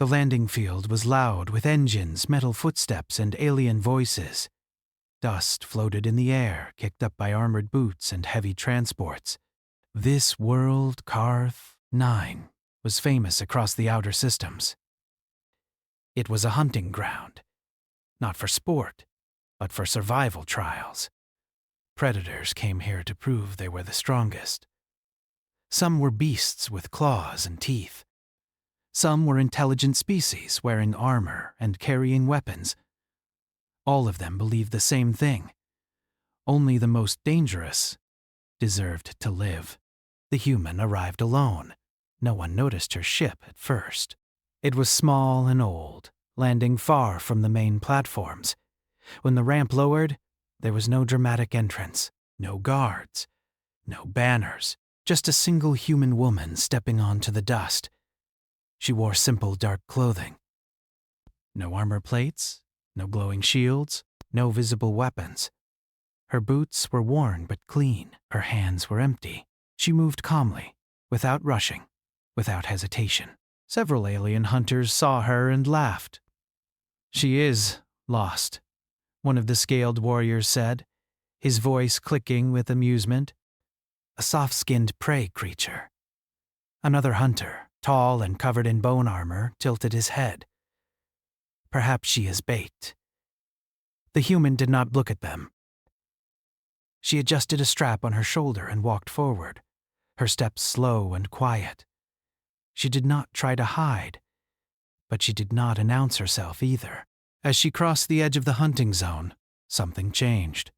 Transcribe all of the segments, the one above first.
The landing field was loud with engines, metal footsteps, and alien voices. Dust floated in the air, kicked up by armored boots and heavy transports. This world, Karth 9, was famous across the outer systems. It was a hunting ground, not for sport, but for survival trials. Predators came here to prove they were the strongest. Some were beasts with claws and teeth. Some were intelligent species wearing armor and carrying weapons. All of them believed the same thing. Only the most dangerous deserved to live. The human arrived alone. No one noticed her ship at first. It was small and old, landing far from the main platforms. When the ramp lowered, there was no dramatic entrance, no guards, no banners, just a single human woman stepping onto the dust. She wore simple dark clothing. No armor plates, no glowing shields, no visible weapons. Her boots were worn but clean. Her hands were empty. She moved calmly, without rushing, without hesitation. Several alien hunters saw her and laughed. "She is lost," one of the scaled warriors said, his voice clicking with amusement. "A soft-skinned prey creature." Another hunter, tall and covered in bone armor, tilted his head. "Perhaps she is bait." The human did not look at them. She adjusted a strap on her shoulder and walked forward, her steps slow and quiet. She did not try to hide, but she did not announce herself either. As she crossed the edge of the hunting zone, something changed.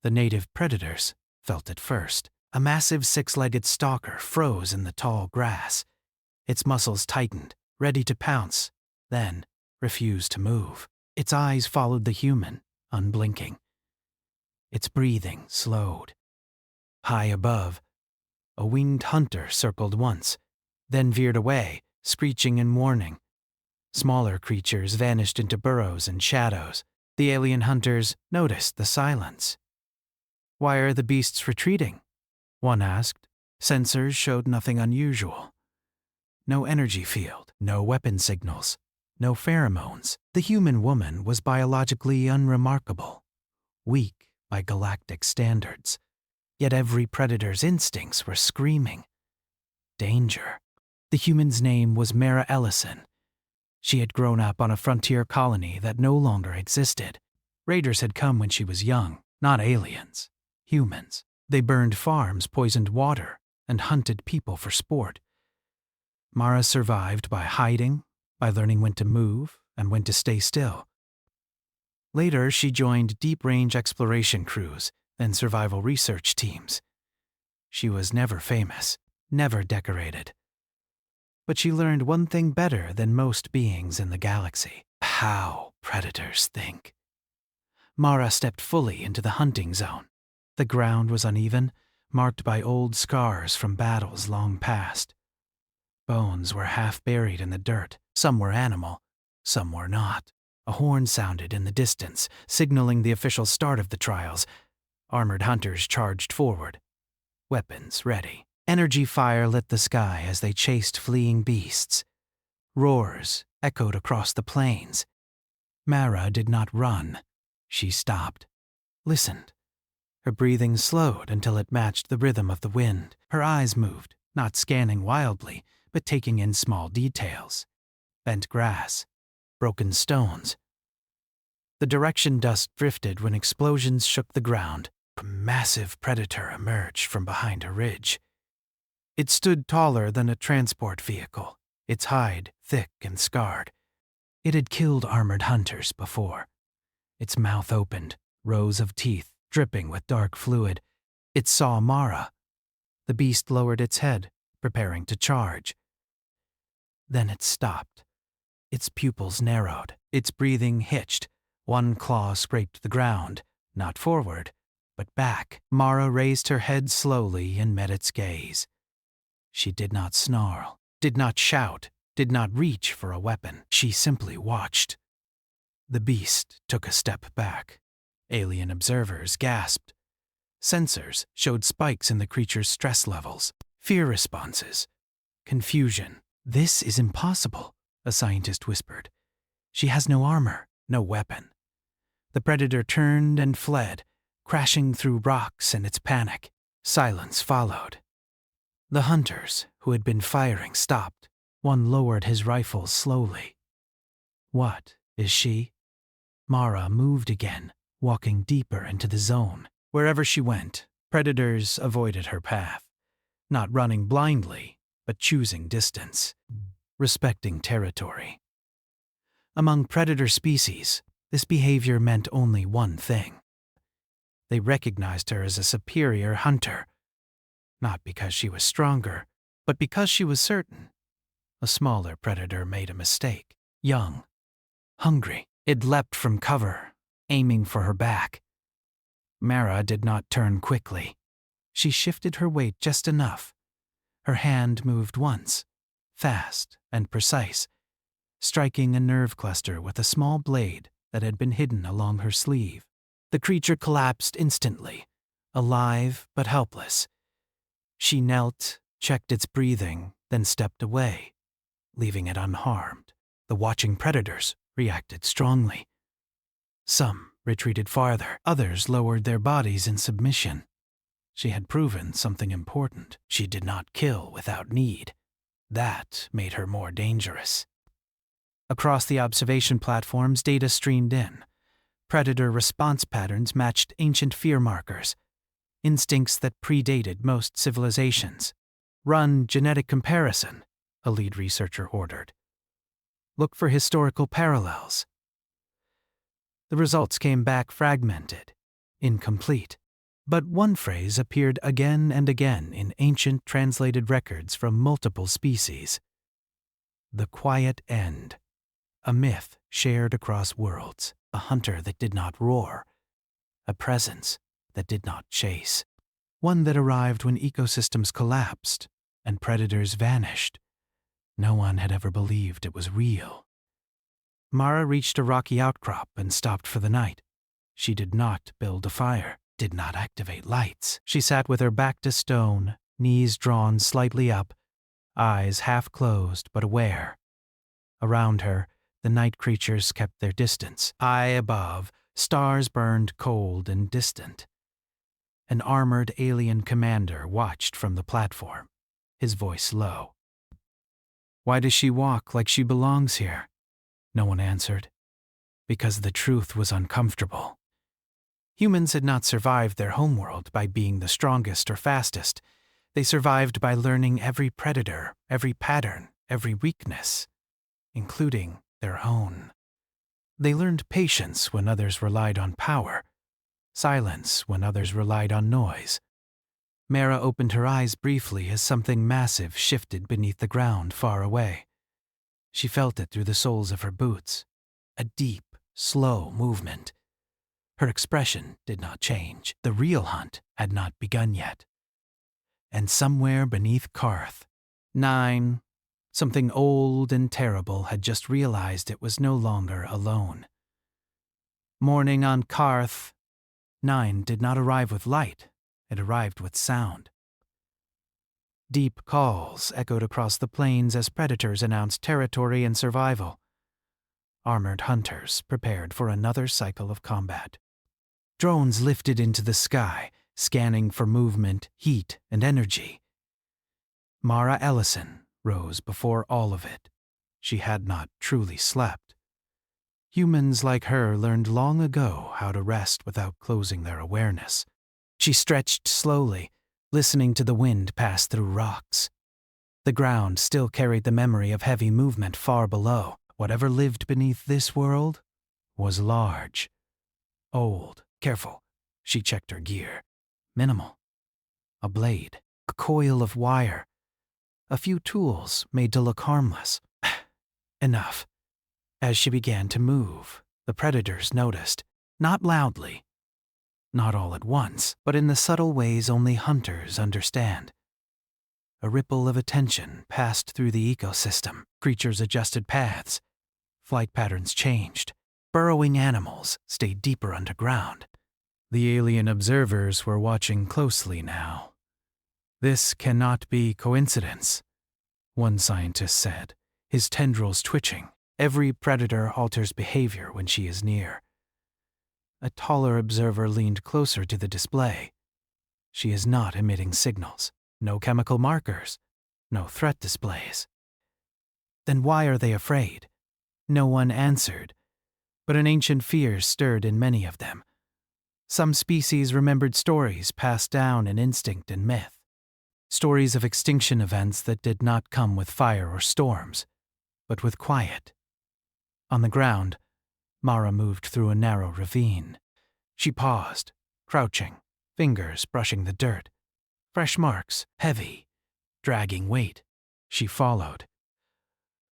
The native predators felt it first. A massive six-legged stalker froze in the tall grass. Its muscles tightened, ready to pounce, then refused to move. Its eyes followed the human, unblinking. Its breathing slowed. High above, a winged hunter circled once, then veered away, screeching in warning. Smaller creatures vanished into burrows and shadows. The alien hunters noticed the silence. "Why are the beasts retreating?" one asked. Sensors showed nothing unusual. No energy field, no weapon signals, no pheromones. The human woman was biologically unremarkable, weak by galactic standards. Yet every predator's instincts were screaming. Danger. The human's name was Mara Ellison. She had grown up on a frontier colony that no longer existed. Raiders had come when she was young, not aliens, humans. They burned farms, poisoned water, and hunted people for sport. Mara survived by hiding, by learning when to move and when to stay still. Later, she joined deep-range exploration crews and survival research teams. She was never famous, never decorated. But she learned one thing better than most beings in the galaxy: how predators think. Mara stepped fully into the hunting zone. The ground was uneven, marked by old scars from battles long past. Bones were half buried in the dirt. Some were animal, some were not. A horn sounded in the distance, signaling the official start of the trials. Armored hunters charged forward, weapons ready. Energy fire lit the sky as they chased fleeing beasts. Roars echoed across the plains. Mara did not run. She stopped, listened. Her breathing slowed until it matched the rhythm of the wind. Her eyes moved, not scanning wildly, but taking in small details. Bent grass, broken stones. The direction dust drifted when explosions shook the ground. A massive predator emerged from behind a ridge. It stood taller than a transport vehicle, its hide thick and scarred. It had killed armored hunters before. Its mouth opened, rows of teeth dripping with dark fluid. It saw Mara. The beast lowered its head, preparing to charge. Then it stopped. Its pupils narrowed, its breathing hitched. One claw scraped the ground, not forward, but back. Mara raised her head slowly and met its gaze. She did not snarl, did not shout, did not reach for a weapon. She simply watched. The beast took a step back. Alien observers gasped. Sensors showed spikes in the creature's stress levels, fear responses, confusion. "This is impossible," a scientist whispered. "She has no armor, no weapon." The predator turned and fled, crashing through rocks in its panic. Silence followed. The hunters, who had been firing, stopped. One lowered his rifle slowly. "What, is she?" Mara moved again, walking deeper into the zone. Wherever she went, predators avoided her path, not running blindly, but choosing distance, respecting territory. Among predator species, this behavior meant only one thing. They recognized her as a superior hunter, not because she was stronger, but because she was certain. A smaller predator made a mistake. Young, hungry, it leapt from cover, aiming for her back. Mara did not turn quickly. She shifted her weight just enough. Her hand moved once, fast and precise, striking a nerve cluster with a small blade that had been hidden along her sleeve. The creature collapsed instantly, alive but helpless. She knelt, checked its breathing, then stepped away, leaving it unharmed. The watching predators reacted strongly. Some retreated farther, others lowered their bodies in submission. She had proven something important. She did not kill without need. That made her more dangerous. Across the observation platforms, data streamed in. Predator response patterns matched ancient fear markers, instincts that predated most civilizations. "Run genetic comparison," a lead researcher ordered. "Look for historical parallels." The results came back fragmented, incomplete. But one phrase appeared again and again in ancient translated records from multiple species. "The quiet end," a myth shared across worlds, a hunter that did not roar, a presence that did not chase, one that arrived when ecosystems collapsed and predators vanished. No one had ever believed it was real. Mara reached a rocky outcrop and stopped for the night. She did not build a fire, did not activate lights. She sat with her back to stone, knees drawn slightly up, eyes half closed but aware. Around her, the night creatures kept their distance. High above, stars burned cold and distant. An armored alien commander watched from the platform, his voice low. "Why does she walk like she belongs here?" No one answered. Because the truth was uncomfortable. Humans had not survived their homeworld by being the strongest or fastest. They survived by learning every predator, every pattern, every weakness, including their own. They learned patience when others relied on power, silence when others relied on noise. Mara opened her eyes briefly as something massive shifted beneath the ground far away. She felt it through the soles of her boots, a deep, slow movement. Her expression did not change. The real hunt had not begun yet. And somewhere beneath Karth, 9, something old and terrible had just realized it was no longer alone. Morning on Karth, 9 did not arrive with light. It arrived with sound. Deep calls echoed across the plains as predators announced territory and survival. Armored hunters prepared for another cycle of combat. Drones lifted into the sky, scanning for movement, heat, and energy. Mara Ellison rose before all of it. She had not truly slept. Humans like her learned long ago how to rest without closing their awareness. She stretched slowly, listening to the wind pass through rocks. The ground still carried the memory of heavy movement far below. Whatever lived beneath this world was large, old, careful. She checked her gear. Minimal. A blade, a coil of wire, a few tools made to look harmless. Enough. As she began to move, the predators noticed, not loudly, not all at once, but in the subtle ways only hunters understand. A ripple of attention passed through the ecosystem. Creatures adjusted paths. Flight patterns changed. Burrowing animals stayed deeper underground. The alien observers were watching closely now. "This cannot be coincidence," one scientist said, his tendrils twitching. Every predator alters behavior when she is near. A taller observer leaned closer to the display. She is not emitting signals. No chemical markers. No threat displays. Then why are they afraid? No one answered, but an ancient fear stirred in many of them. Some species remembered stories passed down in instinct and myth. Stories of extinction events that did not come with fire or storms, but with quiet. On the ground, Mara moved through a narrow ravine. She paused, crouching, fingers brushing the dirt. Fresh marks, heavy, dragging weight. She followed.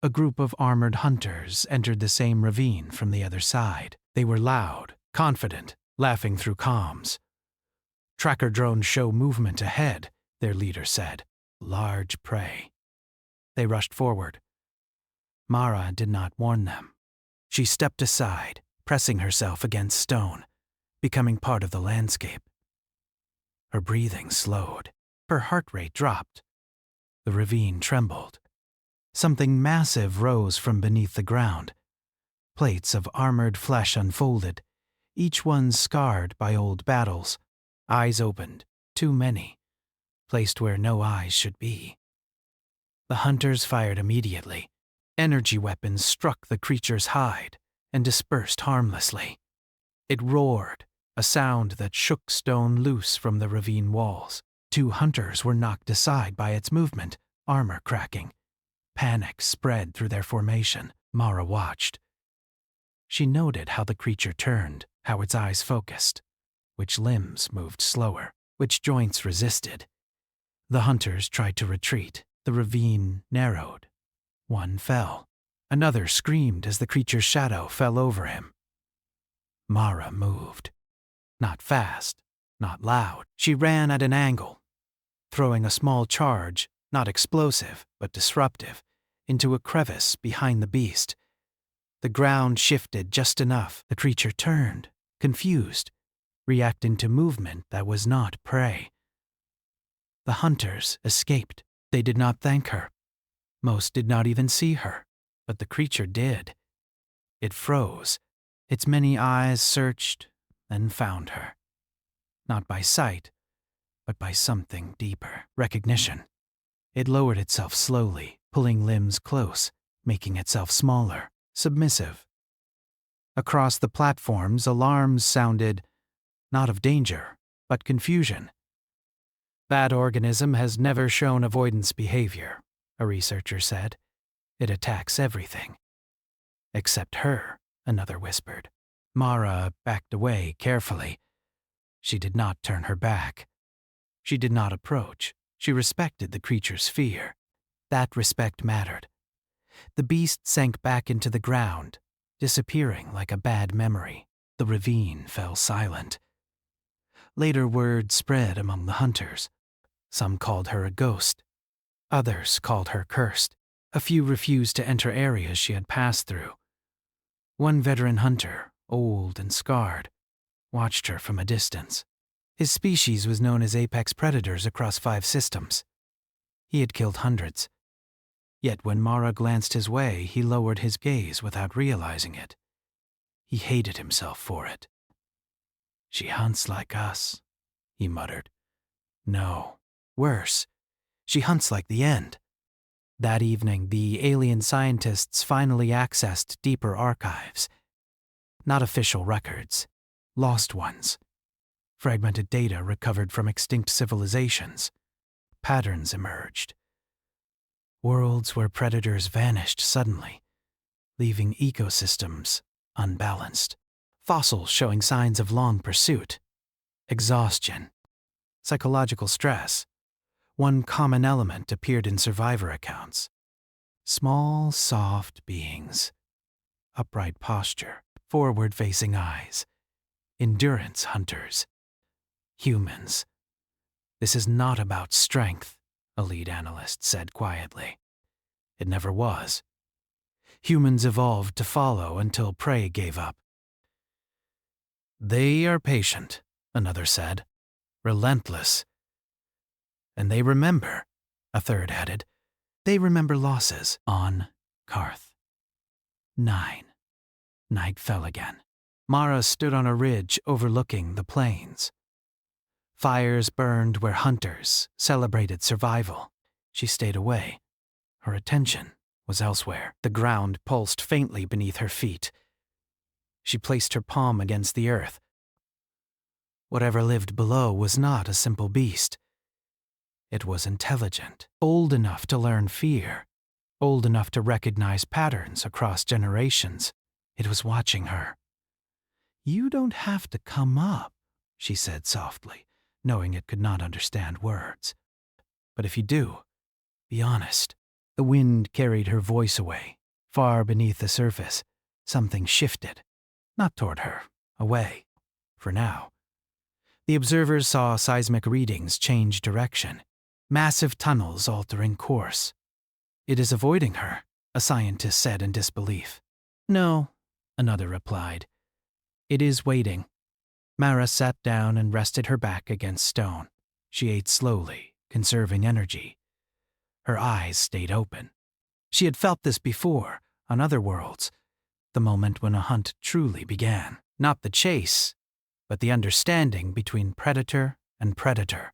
A group of armored hunters entered the same ravine from the other side. They were loud, confident, laughing through comms. Tracker drones show movement ahead, their leader said. Large prey. They rushed forward. Mara did not warn them. She stepped aside, pressing herself against stone, becoming part of the landscape. Her breathing slowed. Her heart rate dropped. The ravine trembled. Something massive rose from beneath the ground. Plates of armored flesh unfolded, each one scarred by old battles. Eyes opened, too many, placed where no eyes should be. The hunters fired immediately. Energy weapons struck the creature's hide and dispersed harmlessly. It roared, a sound that shook stone loose from the ravine walls. 2 hunters were knocked aside by its movement, armor cracking. Panic spread through their formation. Mara watched. She noted how the creature turned, how its eyes focused, which limbs moved slower, which joints resisted. The hunters tried to retreat. The ravine narrowed. One fell. Another screamed as the creature's shadow fell over him. Mara moved. Not fast, not loud. She ran at an angle, throwing a small charge, not explosive, but disruptive, into a crevice behind the beast. The ground shifted just enough. The creature turned, confused, reacting to movement that was not prey. The hunters escaped. They did not thank her. Most did not even see her, but the creature did. It froze. Its many eyes searched and found her. Not by sight, but by something deeper, recognition. It lowered itself slowly, pulling limbs close, making itself smaller, submissive. Across the platforms, alarms sounded, not of danger, but confusion. That organism has never shown avoidance behavior, a researcher said. It attacks everything. Except her, another whispered. Mara backed away carefully. She did not turn her back. She did not approach. She respected the creature's fear. That respect mattered. The beast sank back into the ground, disappearing like a bad memory. The ravine fell silent. Later word spread among the hunters. Some called her a ghost. Others called her cursed. A few refused to enter areas she had passed through. One veteran hunter, old and scarred, watched her from a distance. His species was known as apex predators across 5 systems. He had killed hundreds. Yet when Mara glanced his way, he lowered his gaze without realizing it. He hated himself for it. She hunts like us, he muttered. No, worse. She hunts like the end. That evening, the alien scientists finally accessed deeper archives. Not official records, lost ones. Fragmented data recovered from extinct civilizations. Patterns emerged. Worlds where predators vanished suddenly, leaving ecosystems unbalanced. Fossils showing signs of long pursuit. Exhaustion. Psychological stress. One common element appeared in survivor accounts. Small, soft beings. Upright posture. Forward-facing eyes. Endurance hunters. Humans. This is not about strength, a lead analyst said quietly. It never was. Humans evolved to follow until prey gave up. They are patient, another said. Relentless. And they remember, a third added. They remember losses. On Karth. 9. Night fell again. Mara stood on a ridge overlooking the plains. Fires burned where hunters celebrated survival. She stayed away. Her attention was elsewhere. The ground pulsed faintly beneath her feet. She placed her palm against the earth. Whatever lived below was not a simple beast. It was intelligent, old enough to learn fear, old enough to recognize patterns across generations. It was watching her. "You don't have to come up," she said softly, knowing it could not understand words. "But if you do, be honest." The wind carried her voice away. Far beneath the surface, something shifted. Not toward her, away. For now. The observers saw seismic readings change direction. Massive tunnels altering course. "It is avoiding her," a scientist said in disbelief. "No," another replied. "It is waiting." Mara sat down and rested her back against stone. She ate slowly, conserving energy. Her eyes stayed open. She had felt this before, on other worlds, the moment when a hunt truly began. Not the chase, but the understanding between predator and predator.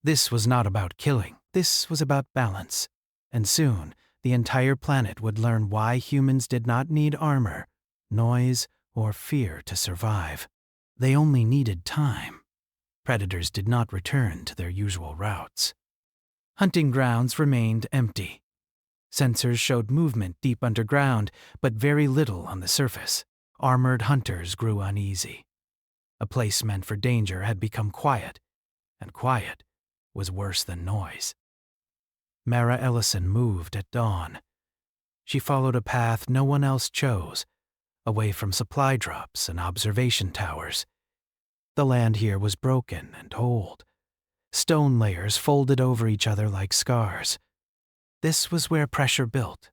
This was not about killing. This was about balance. And soon, the entire planet would learn why humans did not need armor, noise, or fear to survive. They only needed time. Predators did not return to their usual routes. Hunting grounds remained empty. Sensors showed movement deep underground, but very little on the surface. Armored hunters grew uneasy. A place meant for danger had become quiet, and quiet was worse than noise. Mara Ellison moved at dawn. She followed a path no one else chose, away from supply drops and observation towers. The land here was broken and old. Stone layers folded over each other like scars. This was where pressure built.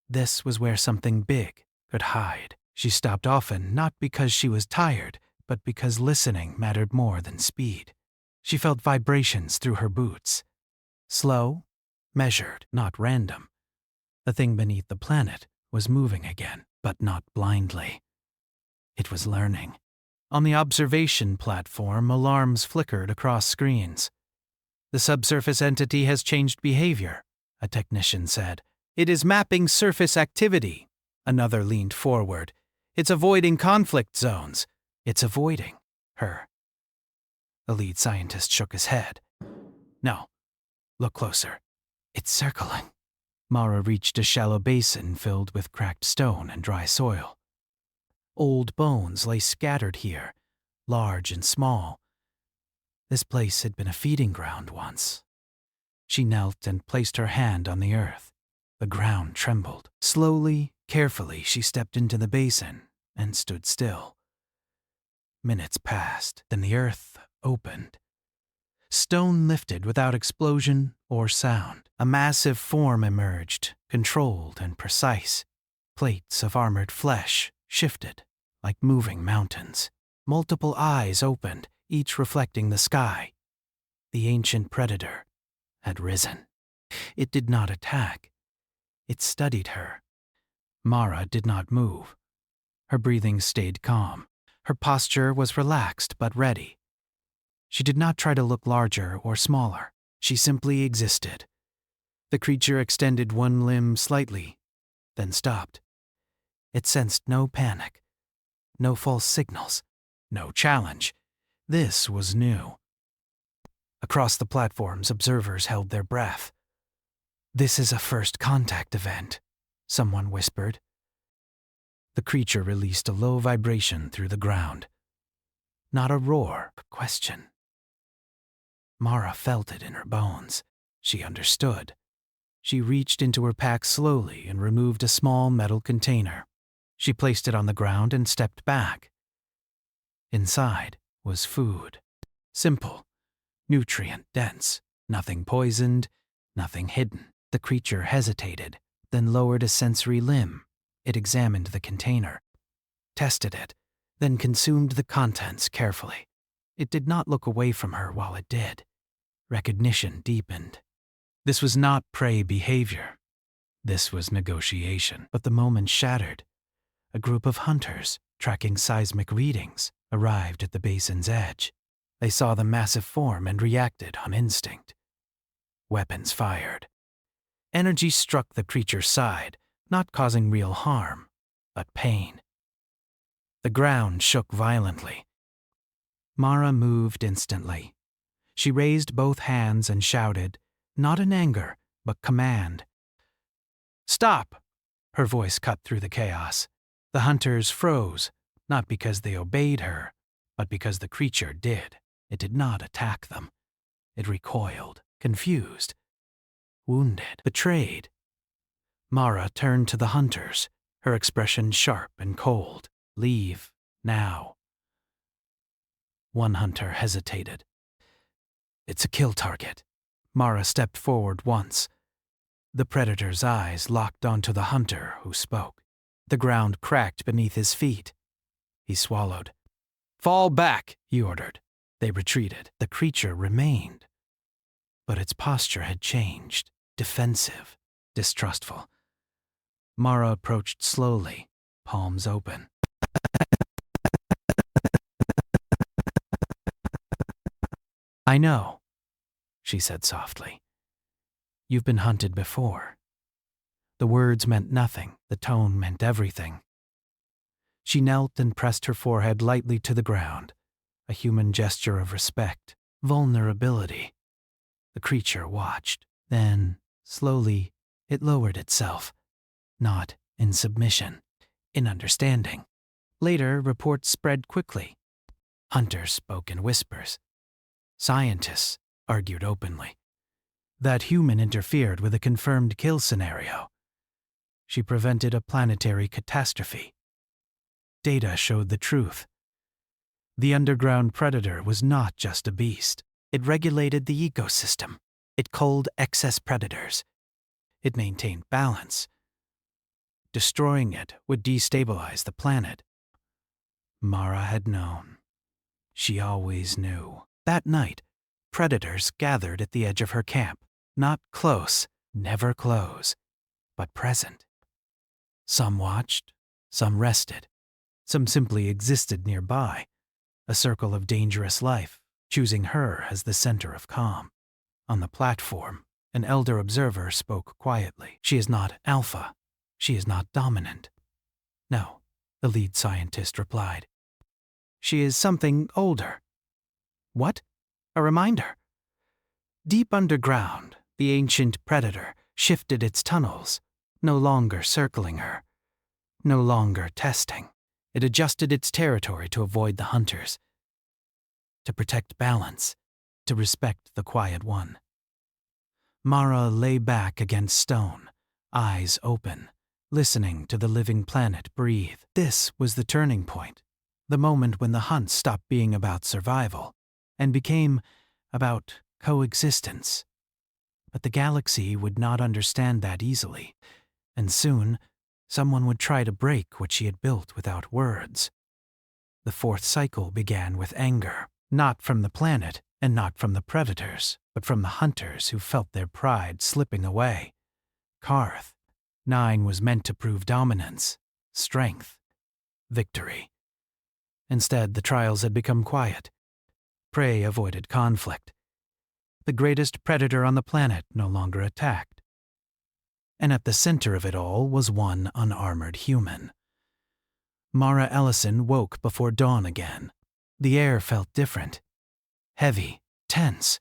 This was where something big could hide. She stopped often, not because she was tired, but because listening mattered more than speed. She felt vibrations through her boots. Slow, measured, not random. The thing beneath the planet was moving again, but not blindly. It was learning. On the observation platform, alarms flickered across screens. "The subsurface entity has changed behavior," a technician said. "It is mapping surface activity." Another leaned forward. "It's avoiding conflict zones." "It's avoiding her." The lead scientist shook his head. "No. Look closer. It's circling." Mara reached a shallow basin filled with cracked stone and dry soil. Old bones lay scattered here, large and small. This place had been a feeding ground once. She knelt and placed her hand on the earth. The ground trembled. Slowly, carefully, she stepped into the basin and stood still. Minutes passed, then the earth opened. Stone lifted without explosion or sound. A massive form emerged, controlled and precise. Plates of armored flesh shifted like moving mountains. Multiple eyes opened, each reflecting the sky. The ancient predator had risen. It did not attack. It studied her. Mara did not move. Her breathing stayed calm. Her posture was relaxed but ready. She did not try to look larger or smaller. She simply existed. The creature extended one limb slightly, then stopped. It sensed no panic, no false signals, no challenge. This was new. Across the platforms, observers held their breath. "This is a first contact event," someone whispered. The creature released a low vibration through the ground. Not a roar, a question. Mara felt it in her bones. She understood. She reached into her pack slowly and removed a small metal container. She placed it on the ground and stepped back. Inside was food. Simple, nutrient-dense, nothing poisoned, nothing hidden. The creature hesitated, then lowered a sensory limb. It examined the container, tested it, then consumed the contents carefully. It did not look away from her while it did. Recognition deepened. This was not prey behavior. This was negotiation, but the moment shattered. A group of hunters, tracking seismic readings, arrived at the basin's edge. They saw the massive form and reacted on instinct. Weapons fired. Energy struck the creature's side, not causing real harm, but pain. The ground shook violently. Mara moved instantly. She raised both hands and shouted, not in anger, but command. "Stop!" Her voice cut through the chaos. The hunters froze, not because they obeyed her, but because the creature did. It did not attack them. It recoiled, confused, wounded, betrayed. Mara turned to the hunters, her expression sharp and cold. "Leave, now." One hunter hesitated. "It's a kill target." Mara stepped forward once. The predator's eyes locked onto the hunter who spoke. The ground cracked beneath his feet. He swallowed. "Fall back," he ordered. They retreated. The creature remained. But its posture had changed, defensive, distrustful. Mara approached slowly, palms open. "I know," she said softly. "You've been hunted before." The words meant nothing. The tone meant everything. She knelt and pressed her forehead lightly to the ground, a human gesture of respect, vulnerability. The creature watched. Then, slowly, it lowered itself. Not in submission, in understanding. Later, reports spread quickly. Hunters spoke in whispers. Scientists argued openly. That human interfered with a confirmed kill scenario. She prevented a planetary catastrophe. Data showed the truth. The underground predator was not just a beast. It regulated the ecosystem. It culled excess predators. It maintained balance. Destroying it would destabilize the planet. Mara had known. She always knew. That night, predators gathered at the edge of her camp. Not close, never close, but present. Some watched, some rested, some simply existed nearby, a circle of dangerous life, choosing her as the center of calm. On the platform, an elder observer spoke quietly. "She is not alpha. She is not dominant." "No," the lead scientist replied. "She is something older." "What?" "A reminder." Deep underground, the ancient predator shifted its tunnels, no longer circling her, no longer testing. It adjusted its territory to avoid the hunters, to protect balance, to respect the quiet one. Mara lay back against stone, eyes open, listening to the living planet breathe. This was the turning point, the moment when the hunt stopped being about survival and became about coexistence. But the galaxy would not understand that easily, and soon someone would try to break what she had built without words. The fourth cycle began with anger, not from the planet and not from the predators, but from the hunters who felt their pride slipping away. Karth. 9 was meant to prove dominance, strength, victory. Instead, the trials had become quiet. Prey avoided conflict. The greatest predator on the planet no longer attacked. And at the center of it all was one unarmored human. Mara Ellison woke before dawn again. The air felt different. Heavy, tense.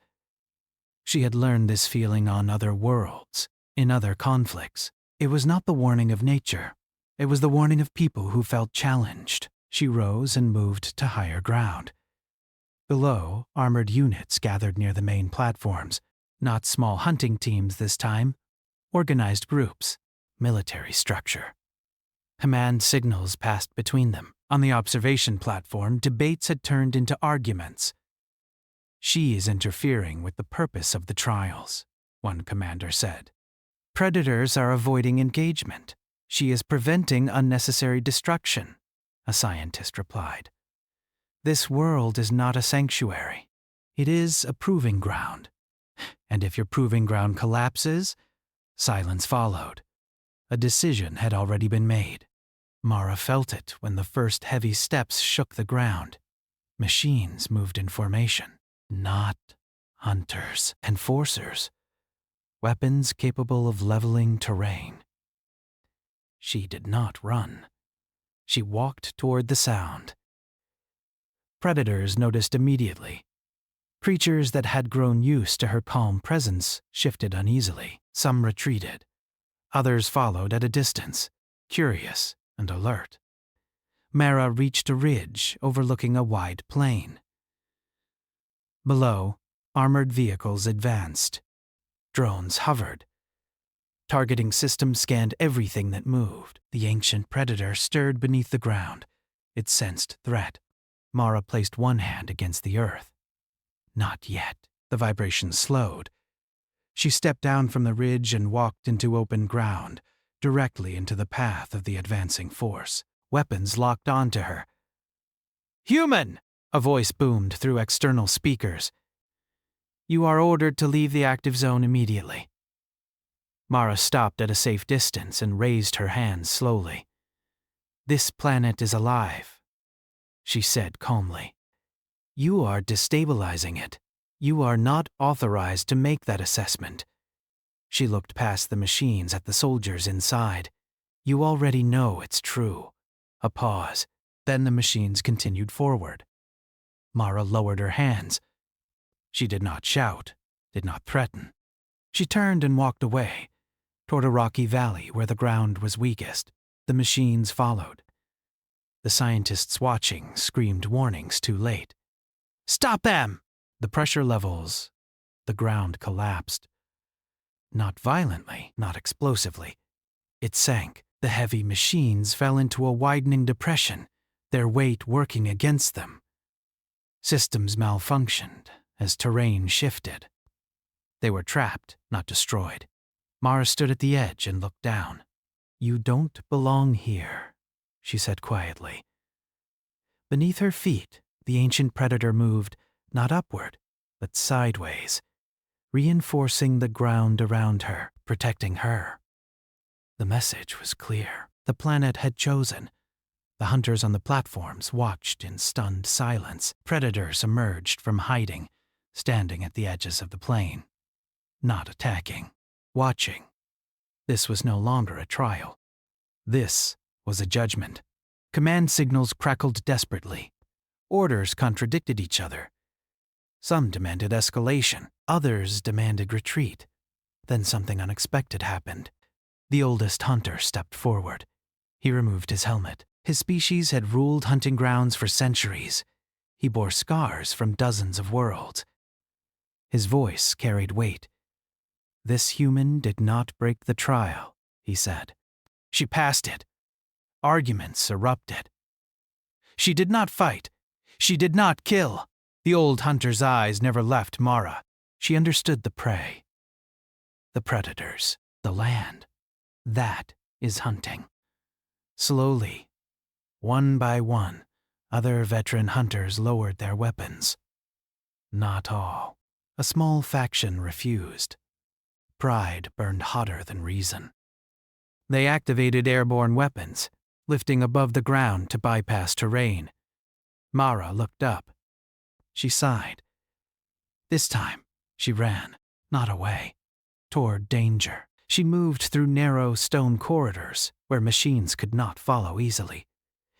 She had learned this feeling on other worlds, in other conflicts. It was not the warning of nature. It was the warning of people who felt challenged. She rose and moved to higher ground. Below, armored units gathered near the main platforms, not small hunting teams this time, organized groups, military structure. Command signals passed between them. On the observation platform, debates had turned into arguments. "She is interfering with the purpose of the trials," one commander said. "Predators are avoiding engagement. She is preventing unnecessary destruction," a scientist replied. "This world is not a sanctuary. It is a proving ground. And if your proving ground collapses," silence followed. A decision had already been made. Mara felt it when the first heavy steps shook the ground. Machines moved in formation, not hunters, enforcers, weapons capable of leveling terrain. She did not run. She walked toward the sound. Predators noticed immediately. Creatures that had grown used to her calm presence shifted uneasily. Some retreated. Others followed at a distance, curious and alert. Mara reached a ridge overlooking a wide plain. Below, armored vehicles advanced. Drones hovered. Targeting systems scanned everything that moved. The ancient predator stirred beneath the ground. It sensed threat. Mara placed one hand against the earth. Not yet. The vibration slowed. She stepped down from the ridge and walked into open ground, directly into the path of the advancing force. Weapons locked onto her. "Human!" a voice boomed through external speakers. "You are ordered to leave the active zone immediately." Mara stopped at a safe distance and raised her hands slowly. "This planet is alive," she said calmly. "You are destabilizing it. You are not authorized to make that assessment." She looked past the machines at the soldiers inside. "You already know it's true." A pause. Then the machines continued forward. Mara lowered her hands. She did not shout, did not threaten. She turned and walked away, toward a rocky valley where the ground was weakest. The machines followed. The scientists watching screamed warnings too late. "Stop them!" The pressure levels. The ground collapsed. Not violently, not explosively. It sank. The heavy machines fell into a widening depression, their weight working against them. Systems malfunctioned as terrain shifted. They were trapped, not destroyed. Mara stood at the edge and looked down. "You don't belong here," she said quietly. Beneath her feet, the ancient predator moved, not upward, but sideways, reinforcing the ground around her, protecting her. The message was clear. The planet had chosen. The hunters on the platforms watched in stunned silence. Predators emerged from hiding, standing at the edges of the plain. Not attacking, watching. This was no longer a trial. This was a judgment. Command signals crackled desperately. Orders contradicted each other. Some demanded escalation. Others demanded retreat. Then something unexpected happened. The oldest hunter stepped forward. He removed his helmet. His species had ruled hunting grounds for centuries. He bore scars from dozens of worlds. His voice carried weight. "This human did not break the trial," he said. She passed it. Arguments erupted. She did not fight. She did not kill. The old hunter's eyes never left Mara. She understood the prey. The predators. The land. That is hunting. Slowly, one by one, other veteran hunters lowered their weapons. Not all. A small faction refused. Pride burned hotter than reason. They activated airborne weapons, lifting above the ground to bypass terrain. Mara looked up. She sighed. This time, she ran, not away, toward danger. She moved through narrow stone corridors where machines could not follow easily.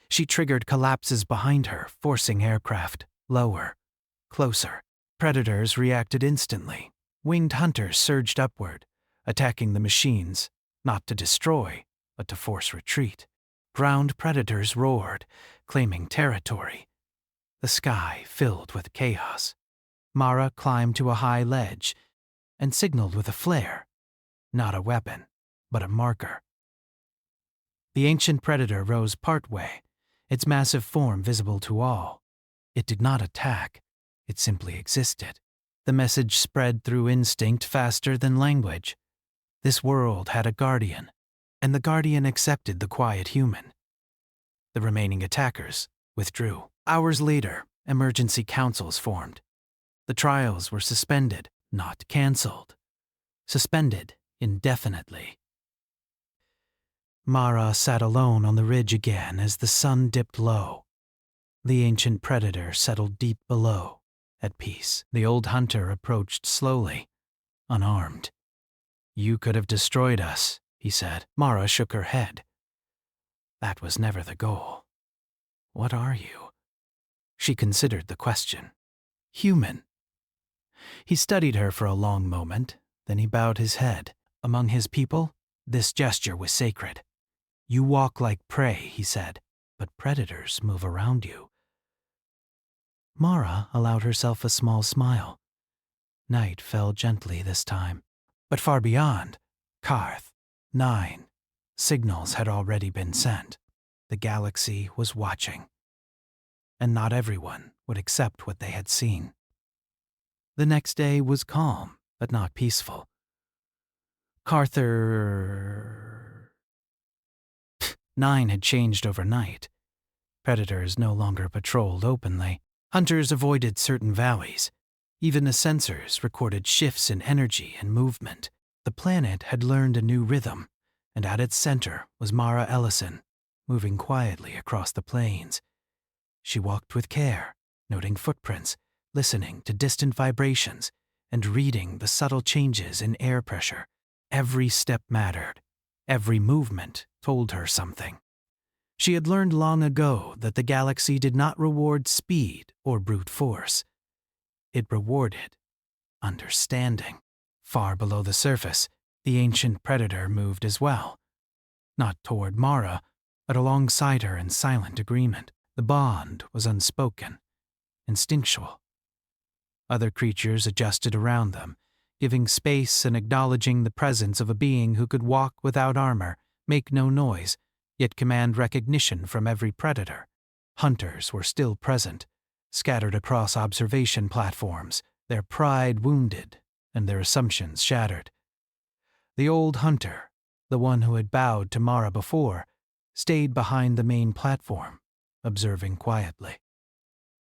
She triggered collapses behind her, forcing aircraft lower, closer. Predators reacted instantly. Winged hunters surged upward, attacking the machines, not to destroy, but to force retreat. Ground predators roared, claiming territory. The sky filled with chaos. Mara climbed to a high ledge and signaled with a flare. Not a weapon, but a marker. The ancient predator rose partway, its massive form visible to all. It did not attack. It simply existed. The message spread through instinct faster than language. This world had a guardian, and the guardian accepted the quiet human. The remaining attackers withdrew. Hours later, emergency councils formed. The trials were suspended, not canceled. Suspended indefinitely. Mara sat alone on the ridge again as the sun dipped low. The ancient predator settled deep below, at peace. The old hunter approached slowly, unarmed. "You could have destroyed us," he said. Mara shook her head. "That was never the goal. What are you?" She considered the question. "Human." He studied her for a long moment, then he bowed his head. Among his people, this gesture was sacred. "You walk like prey," he said, "but predators move around you." Mara allowed herself a small smile. Night fell gently this time. But far beyond, Karth, 9, signals had already been sent. The galaxy was watching. And not everyone would accept what they had seen. The next day was calm, but not peaceful. Carther 9 had changed overnight. Predators no longer patrolled openly. Hunters avoided certain valleys. Even the sensors recorded shifts in energy and movement. The planet had learned a new rhythm, and at its center was Mara Ellison, moving quietly across the plains. She walked with care, noting footprints, listening to distant vibrations, and reading the subtle changes in air pressure. Every step mattered. Every movement told her something. She had learned long ago that the galaxy did not reward speed or brute force. It rewarded understanding. Far below the surface, the ancient predator moved as well. Not toward Mara, but alongside her in silent agreement. The bond was unspoken, instinctual. Other creatures adjusted around them, giving space and acknowledging the presence of a being who could walk without armor, make no noise, yet command recognition from every predator. Hunters were still present, scattered across observation platforms, their pride wounded and their assumptions shattered. The old hunter, the one who had bowed to Mara before, stayed behind the main platform, observing quietly.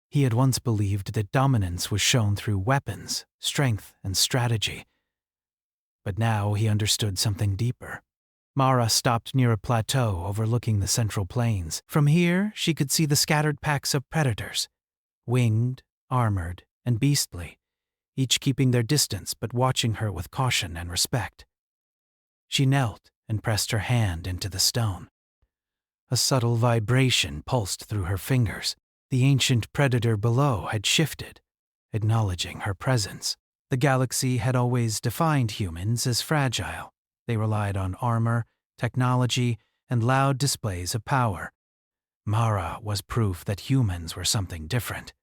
He had once believed that dominance was shown through weapons, strength, and strategy. But now he understood something deeper. Mara stopped near a plateau overlooking the central plains. From here, she could see the scattered packs of predators, winged, armored, and beastly, each keeping their distance but watching her with caution and respect. She knelt and pressed her hand into the stone. A subtle vibration pulsed through her fingers. The ancient predator below had shifted, acknowledging her presence. The galaxy had always defined humans as fragile. They relied on armor, technology, and loud displays of power. Mara was proof that humans were something different.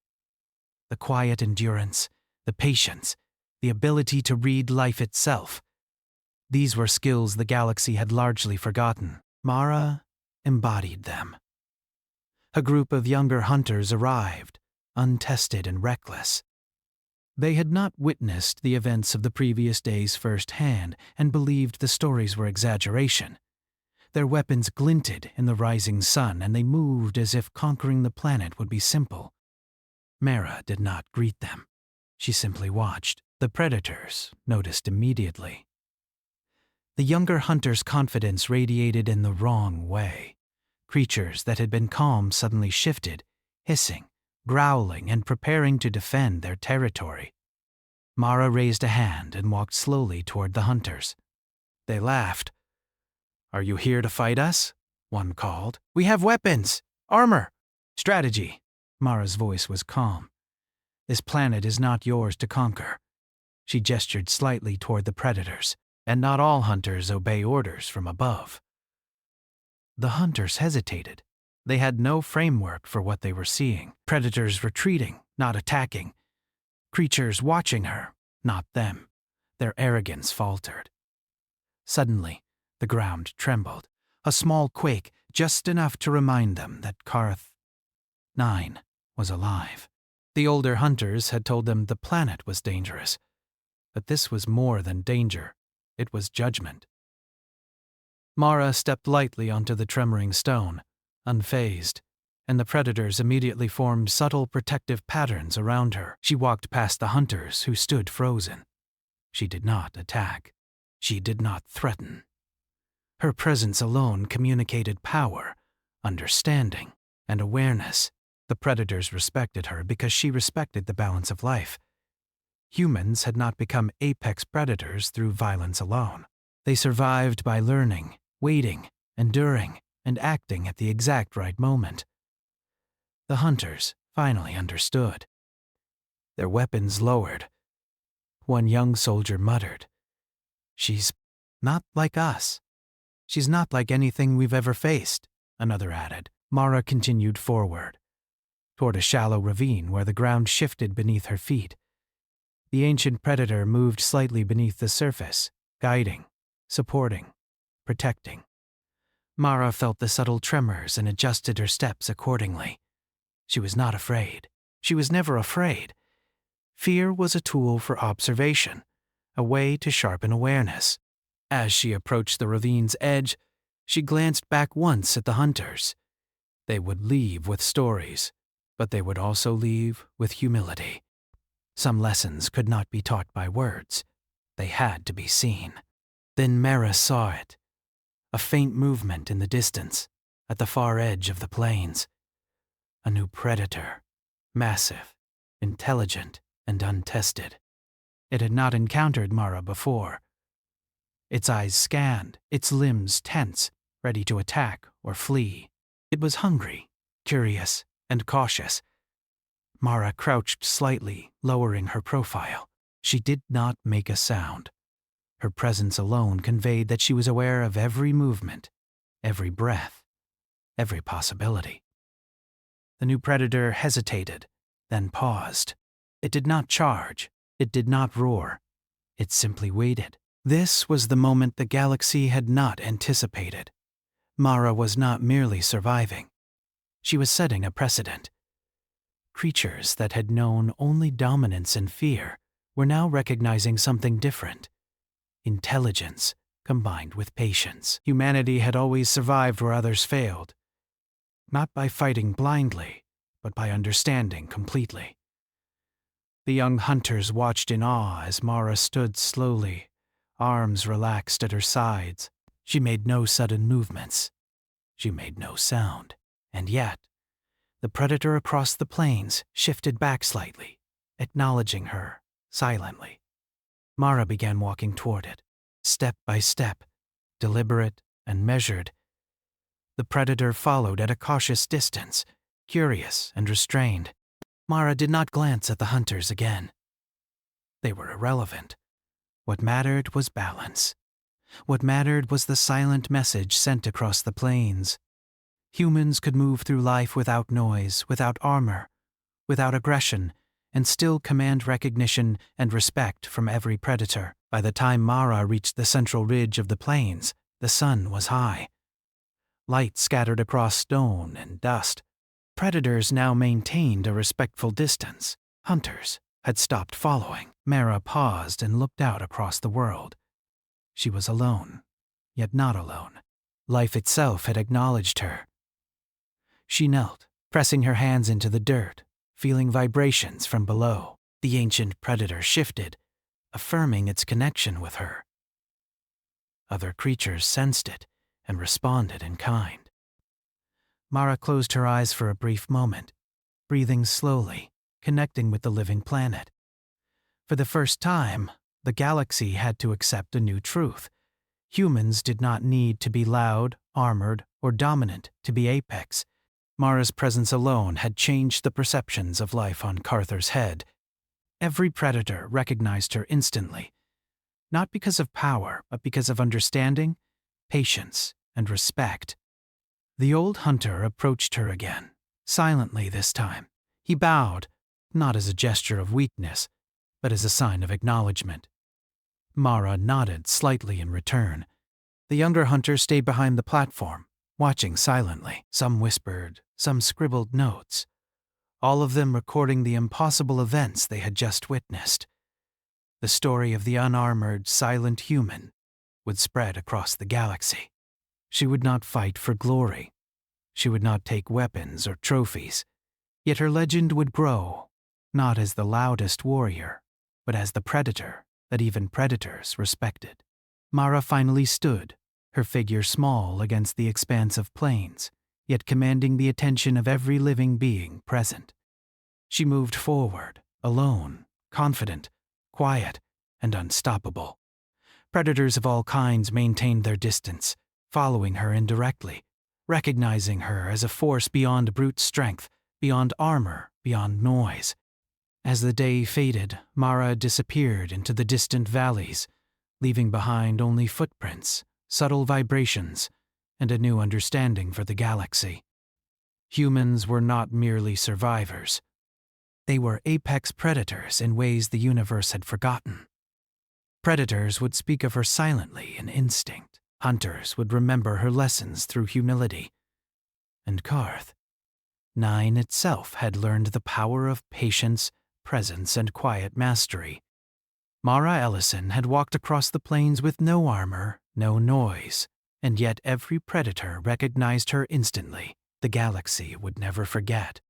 The quiet endurance, the patience, the ability to read life itself. These were skills the galaxy had largely forgotten. Mara embodied them. A group of younger hunters arrived, untested and reckless. They had not witnessed the events of the previous days firsthand and believed the stories were exaggeration. Their weapons glinted in the rising sun and they moved as if conquering the planet would be simple. Mara did not greet them. She simply watched. The predators noticed immediately. The younger hunters' confidence radiated in the wrong way. Creatures that had been calm suddenly shifted, hissing, growling, and preparing to defend their territory. Mara raised a hand and walked slowly toward the hunters. They laughed. "Are you here to fight us?" one called. "We have weapons, armor, strategy." Mara's voice was calm. "This planet is not yours to conquer." She gestured slightly toward the predators. "And not all hunters obey orders from above." The hunters hesitated. They had no framework for what they were seeing. Predators retreating, not attacking. Creatures watching her, not them. Their arrogance faltered. Suddenly, the ground trembled. A small quake, just enough to remind them that Karth 9 was alive. The older hunters had told them the planet was dangerous. But this was more than danger. It was judgment. Mara stepped lightly onto the tremoring stone, unfazed, and the predators immediately formed subtle protective patterns around her. She walked past the hunters who stood frozen. She did not attack. She did not threaten. Her presence alone communicated power, understanding, and awareness. The predators respected her because she respected the balance of life. Humans had not become apex predators through violence alone. They survived by learning, waiting, enduring, and acting at the exact right moment. The hunters finally understood. Their weapons lowered. One young soldier muttered, "She's not like us. She's not like anything we've ever faced," another added. Mara continued forward, toward a shallow ravine where the ground shifted beneath her feet. The ancient predator moved slightly beneath the surface, guiding, supporting, protecting. Mara felt the subtle tremors and adjusted her steps accordingly. She was not afraid. She was never afraid. Fear was a tool for observation, a way to sharpen awareness. As she approached the ravine's edge, she glanced back once at the hunters. They would leave with stories, but they would also leave with humility. Some lessons could not be taught by words. They had to be seen. Then Mara saw it. A faint movement in the distance, at the far edge of the plains. A new predator, massive, intelligent, and untested. It had not encountered Mara before. Its eyes scanned, its limbs tense, ready to attack or flee. It was hungry, curious, and cautious. Mara crouched slightly, lowering her profile. She did not make a sound. Her presence alone conveyed that she was aware of every movement, every breath, every possibility. The new predator hesitated, then paused. It did not charge. It did not roar. It simply waited. This was the moment the galaxy had not anticipated. Mara was not merely surviving. She was setting a precedent. Creatures that had known only dominance and fear were now recognizing something different. Intelligence combined with patience. Humanity had always survived where others failed. Not by fighting blindly, but by understanding completely. The young hunters watched in awe as Mara stood slowly, arms relaxed at her sides. She made no sudden movements. She made no sound. And yet, the predator across the plains shifted back slightly, acknowledging her silently. Mara began walking toward it, step by step, deliberate and measured. The predator followed at a cautious distance, curious and restrained. Mara did not glance at the hunters again. They were irrelevant. What mattered was balance. What mattered was the silent message sent across the plains. Humans could move through life without noise, without armor, without aggression, and still command recognition and respect from every predator. By the time Mara reached the central ridge of the plains, the sun was high. Light scattered across stone and dust. Predators now maintained a respectful distance. Hunters had stopped following. Mara paused and looked out across the world. She was alone, yet not alone. Life itself had acknowledged her. She knelt, pressing her hands into the dirt, feeling vibrations from below. The ancient predator shifted, affirming its connection with her. Other creatures sensed it and responded in kind. Mara closed her eyes for a brief moment, breathing slowly, connecting with the living planet. For the first time, the galaxy had to accept a new truth. Humans did not need to be loud, armored, or dominant to be apex. Mara's presence alone had changed the perceptions of life on Carther's head. Every predator recognized her instantly, not because of power, but because of understanding, patience, and respect. The old hunter approached her again, silently this time. He bowed, not as a gesture of weakness, but as a sign of acknowledgement. Mara nodded slightly in return. The younger hunter stayed behind the platform, watching silently. Some whispered, some scribbled notes, all of them recording the impossible events they had just witnessed. The story of the unarmored, silent human would spread across the galaxy. She would not fight for glory. She would not take weapons or trophies. Yet her legend would grow, not as the loudest warrior, but as the predator that even predators respected. Mara finally stood, her figure small against the expanse of plains, yet commanding the attention of every living being present. She moved forward, alone, confident, quiet, and unstoppable. Predators of all kinds maintained their distance, following her indirectly, recognizing her as a force beyond brute strength, beyond armor, beyond noise. As the day faded, Mara disappeared into the distant valleys, leaving behind only footprints, subtle vibrations, and a new understanding for the galaxy. Humans were not merely survivors. They were apex predators in ways the universe had forgotten. Predators would speak of her silently in instinct. Hunters would remember her lessons through humility. And Karth, Nine itself had learned the power of patience, presence, and quiet mastery. Mara Ellison had walked across the plains with no armor, no noise, and yet every predator recognized her instantly. The galaxy would never forget.